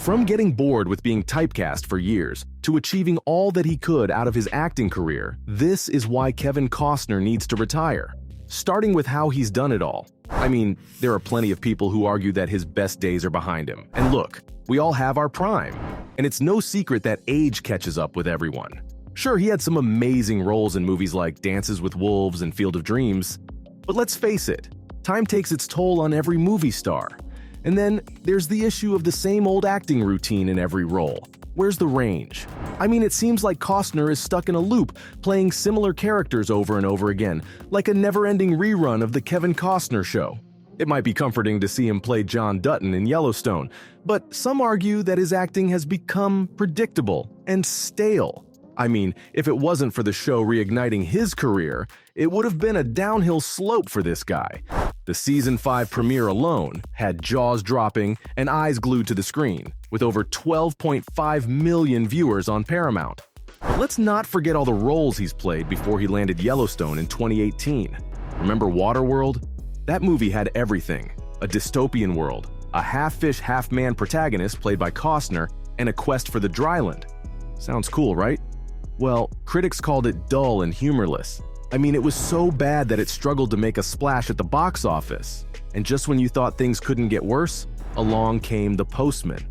From getting bored with being typecast for years to achieving all that he could out of his acting career, this is why Kevin Costner needs to retire. Starting with how he's done it all. I mean, there are plenty of people who argue that his best days are behind him. And look, we all have our prime. And it's no secret that age catches up with everyone. Sure, he had some amazing roles in movies like Dances with Wolves and Field of Dreams. But let's face it, time takes its toll on every movie star. And then there's the issue of the same old acting routine in every role. Where's the range? I mean, it seems like Costner is stuck in a loop, playing similar characters over and over again, like a never-ending rerun of The Kevin Costner Show. It might be comforting to see him play John Dutton in Yellowstone, but some argue that his acting has become predictable and stale. I mean, if it wasn't for the show reigniting his career, it would have been a downhill slope for this guy. The Season 5 premiere alone had jaws dropping and eyes glued to the screen, with over 12.5 million viewers on Paramount. But let's not forget all the roles he's played before he landed Yellowstone in 2018. Remember Waterworld? That movie had everything: a dystopian world, a half-fish, half-man protagonist played by Costner, and a quest for the dryland. Sounds cool, right? Well, critics called it dull and humorless. I mean, it was so bad that it struggled to make a splash at the box office. And just when you thought things couldn't get worse, along came The Postman.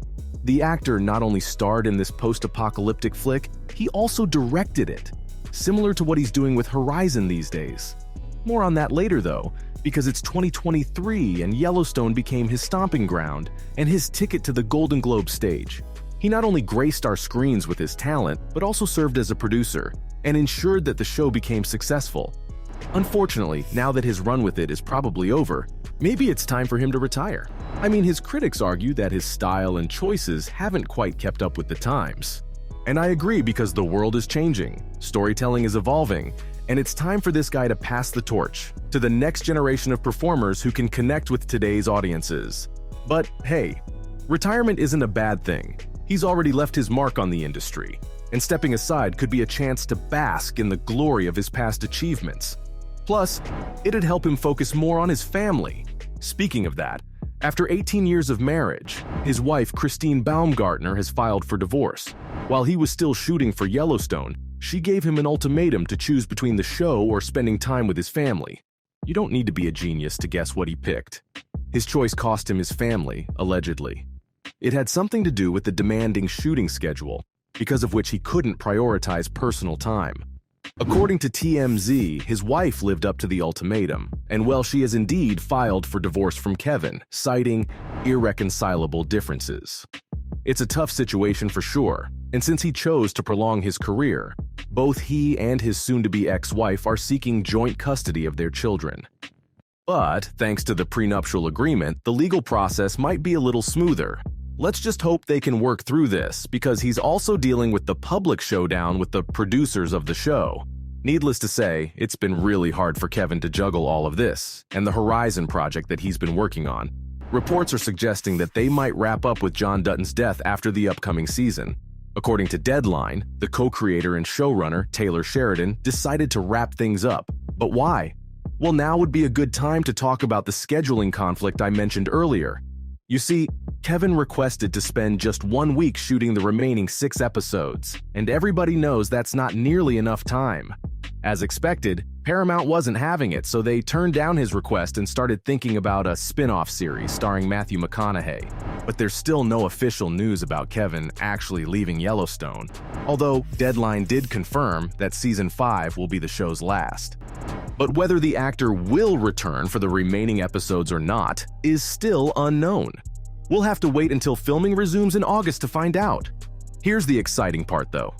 The actor not only starred in this post-apocalyptic flick, he also directed it, similar to what he's doing with Horizon these days. More on that later, though, because it's 2023 and Yellowstone became his stomping ground and his ticket to the Golden Globe stage. He not only graced our screens with his talent, but also served as a producer and ensured that the show became successful. Unfortunately, now that his run with it is probably over, maybe it's time for him to retire. I mean, his critics argue that his style and choices haven't quite kept up with the times. And I agree, because the world is changing, storytelling is evolving, and it's time for this guy to pass the torch to the next generation of performers who can connect with today's audiences. But hey, retirement isn't a bad thing. He's already left his mark on the industry, and stepping aside could be a chance to bask in the glory of his past achievements. Plus, it'd help him focus more on his family. Speaking of that, after 18 years of marriage, his wife Christine Baumgartner has filed for divorce. While he was still shooting for Yellowstone, she gave him an ultimatum to choose between the show or spending time with his family. You don't need to be a genius to guess what he picked. His choice cost him his family, allegedly. It had something to do with the demanding shooting schedule, because of which he couldn't prioritize personal time. According to TMZ, his wife lived up to the ultimatum, and well, she has indeed filed for divorce from Kevin, citing irreconcilable differences. It's a tough situation for sure, and since he chose to prolong his career, both he and his soon-to-be ex-wife are seeking joint custody of their children. But thanks to the prenuptial agreement, the legal process might be a little smoother. Let's just hope they can work through this, because he's also dealing with the public showdown with the producers of the show. Needless to say, it's been really hard for Kevin to juggle all of this, and the Horizon project that he's been working on. Reports are suggesting that they might wrap up with John Dutton's death after the upcoming season. According to Deadline, the co-creator and showrunner, Taylor Sheridan, decided to wrap things up. But why? Well, now would be a good time to talk about the scheduling conflict I mentioned earlier. You see, Kevin requested to spend just 1 week shooting the remaining 6 episodes, and everybody knows that's not nearly enough time. As expected, Paramount wasn't having it, so they turned down his request and started thinking about a spin-off series starring Matthew McConaughey. But there's still no official news about Kevin actually leaving Yellowstone, although Deadline did confirm that Season 5 will be the show's last. But whether the actor will return for the remaining episodes or not is still unknown. We'll have to wait until filming resumes in August to find out. Here's the exciting part, though.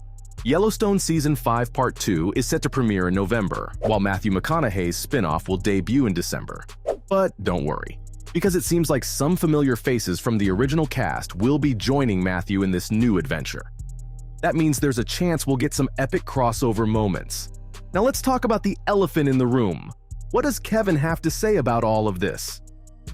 Yellowstone Season 5 Part 2 is set to premiere in November, while Matthew McConaughey's spin-off will debut in December. But don't worry, because it seems like some familiar faces from the original cast will be joining Matthew in this new adventure. That means there's a chance we'll get some epic crossover moments. Now let's talk about the elephant in the room. What does Kevin have to say about all of this?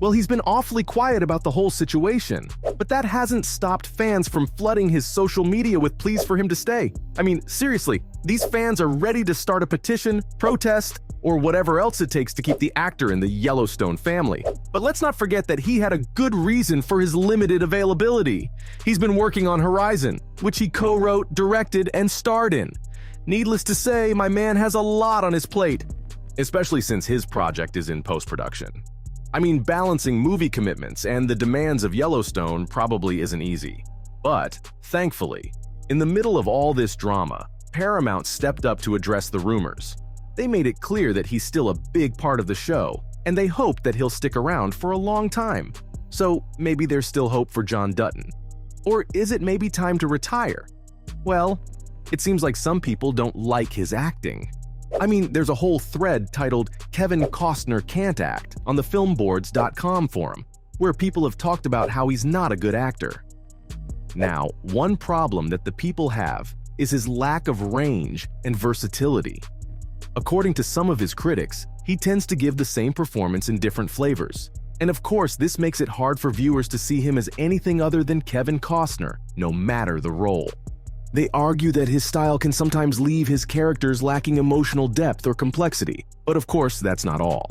Well, he's been awfully quiet about the whole situation, but that hasn't stopped fans from flooding his social media with pleas for him to stay. I mean, seriously, these fans are ready to start a petition, protest, or whatever else it takes to keep the actor in the Yellowstone family. But let's not forget that he had a good reason for his limited availability. He's been working on Horizon, which he co-wrote, directed, and starred in. Needless to say, my man has a lot on his plate, especially since his project is in post-production. I mean, balancing movie commitments and the demands of Yellowstone probably isn't easy. But, thankfully, in the middle of all this drama, Paramount stepped up to address the rumors. They made it clear that he's still a big part of the show, and they hope that he'll stick around for a long time. So maybe there's still hope for John Dutton. Or is it maybe time to retire? Well, it seems like some people don't like his acting. I mean, there's a whole thread titled "Kevin Costner Can't Act" on the filmboards.com forum, where people have talked about how he's not a good actor. Now, one problem that the people have is his lack of range and versatility. According to some of his critics, he tends to give the same performance in different flavors. And of course, this makes it hard for viewers to see him as anything other than Kevin Costner, no matter the role. They argue that his style can sometimes leave his characters lacking emotional depth or complexity, but of course, that's not all.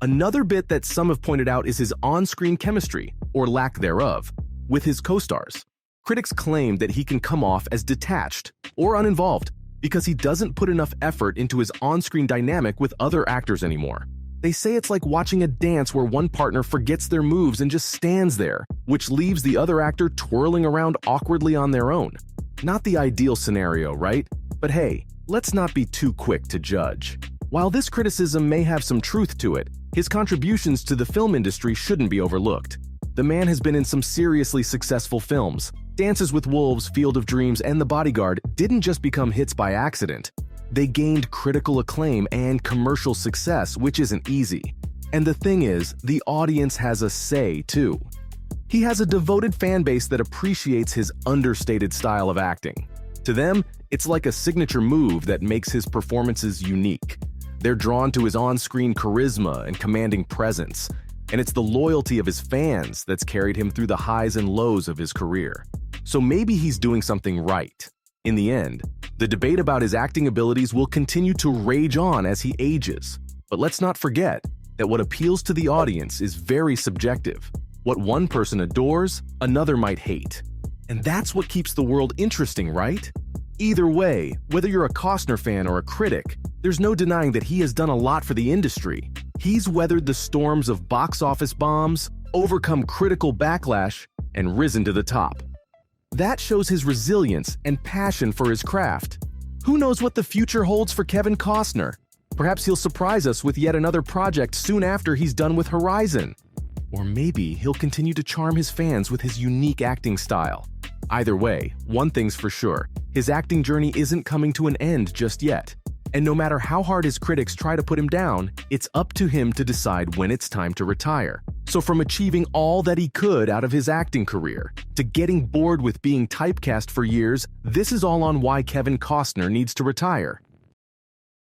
Another bit that some have pointed out is his on-screen chemistry, or lack thereof, with his co-stars. Critics claim that he can come off as detached or uninvolved because he doesn't put enough effort into his on-screen dynamic with other actors anymore. They say it's like watching a dance where one partner forgets their moves and just stands there, which leaves the other actor twirling around awkwardly on their own. Not the ideal scenario, right? But hey, let's not be too quick to judge. While this criticism may have some truth to it, his contributions to the film industry shouldn't be overlooked. The man has been in some seriously successful films. Dances with Wolves, Field of Dreams, and The Bodyguard didn't just become hits by accident. They gained critical acclaim and commercial success, which isn't easy. And the thing is, the audience has a say, too. He has a devoted fan base that appreciates his understated style of acting. To them, it's like a signature move that makes his performances unique. They're drawn to his on-screen charisma and commanding presence, and it's the loyalty of his fans that's carried him through the highs and lows of his career. So maybe he's doing something right. In the end, the debate about his acting abilities will continue to rage on as he ages. But let's not forget that what appeals to the audience is very subjective. What one person adores, another might hate. And that's what keeps the world interesting, right? Either way, whether you're a Costner fan or a critic, there's no denying that he has done a lot for the industry. He's weathered the storms of box office bombs, overcome critical backlash, and risen to the top. That shows his resilience and passion for his craft. Who knows what the future holds for Kevin Costner? Perhaps he'll surprise us with yet another project soon after he's done with Horizon. Or maybe he'll continue to charm his fans with his unique acting style. Either way, one thing's for sure, his acting journey isn't coming to an end just yet. And no matter how hard his critics try to put him down, it's up to him to decide when it's time to retire. So from achieving all that he could out of his acting career, to getting bored with being typecast for years, this is all on why Kevin Costner needs to retire.